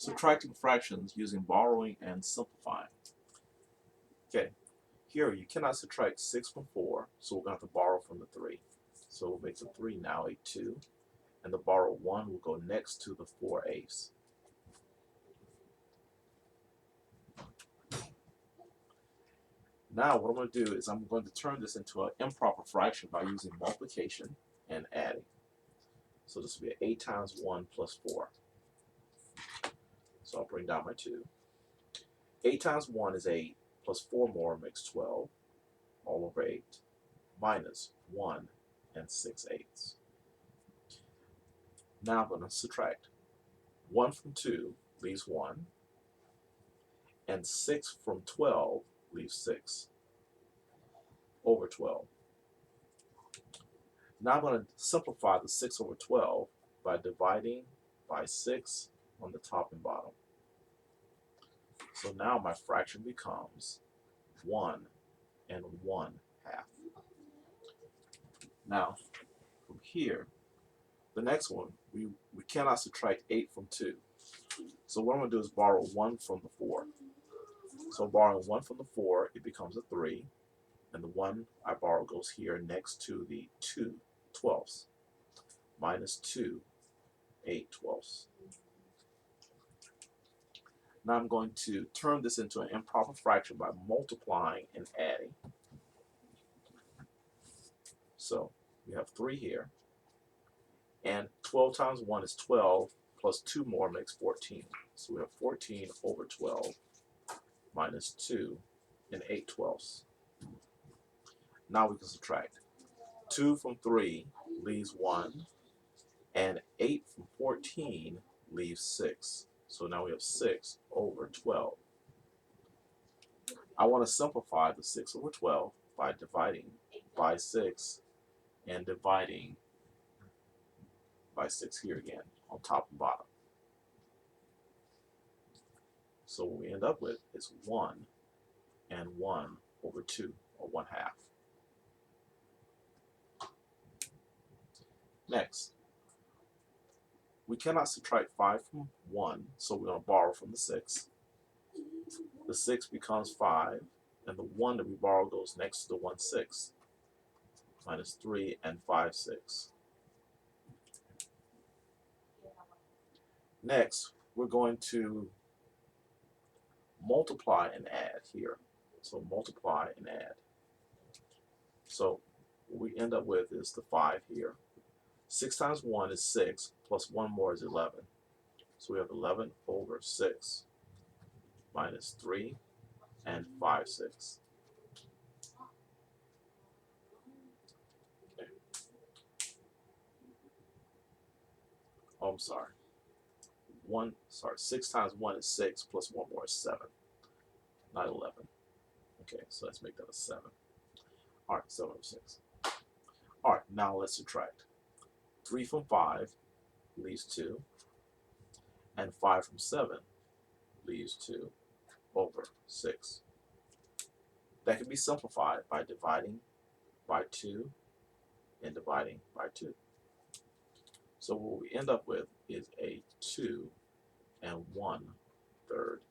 Subtracting fractions using borrowing and simplifying. Okay, here you cannot subtract 6 from 4, so we're going to have to borrow from the 3. So we'll make the 3 now a 2, and the borrowed 1 will go next to the 4/8. Now what I'm going to do is I'm going to turn this into an improper fraction by using multiplication and adding. So this will be 8 times 1 plus 4. So I'll bring down my 2. 8 times 1 is 8, plus 4 more makes 12, all over 8, minus 1 and 6/8. Now I'm going to subtract. 1 from 2 leaves 1, and 6 from 12 leaves 6, over 12. Now I'm going to simplify the 6 over 12 by dividing by 6 on the top and bottom. So now my fraction becomes 1 and 1/2. Now, from here, the next one, we cannot subtract 8 from 2. So what I'm going to do is borrow 1 from the 4. So borrowing 1 from the 4, it becomes a 3. And the 1 I borrow goes here next to the 2/12, minus 2 8/12. Now I'm going to turn this into an improper fraction by multiplying and adding. So we have 3 here, and 12 times 1 is 12, plus 2 more makes 14. So we have 14 over 12 minus 2 and 8/12. Now we can subtract. 2 from 3 leaves 1, and 8 from 14 leaves 6. So now we have 6 over 12. I want to simplify the 6 over 12 by dividing by 6 and dividing by 6 here again on top and bottom. So what we end up with is 1 and 1 over 2, or 1/2. Next, we cannot subtract 5 from 1, so we're going to borrow from the 6. The 6 becomes 5, and the 1 that we borrow goes next to the 1/6, minus 3 and 5/6. Next, we're going to multiply and add here. So multiply and add. So what we end up with is the 5 here. 6 times 1 is 6, plus 1 more is 11. So we have 11 over 6, minus 3 and 5/6. Okay. Oh, I'm sorry. 6 times 1 is 6, plus 1 more is 7, not 11. Okay, so let's make that a 7. All right, 7 over 6. All right, now let's subtract. 3 from 5 leaves 2, and 5 from 7 leaves 2 over 6. That can be simplified by dividing by 2 and dividing by 2. So what we end up with is a 2 and 1/3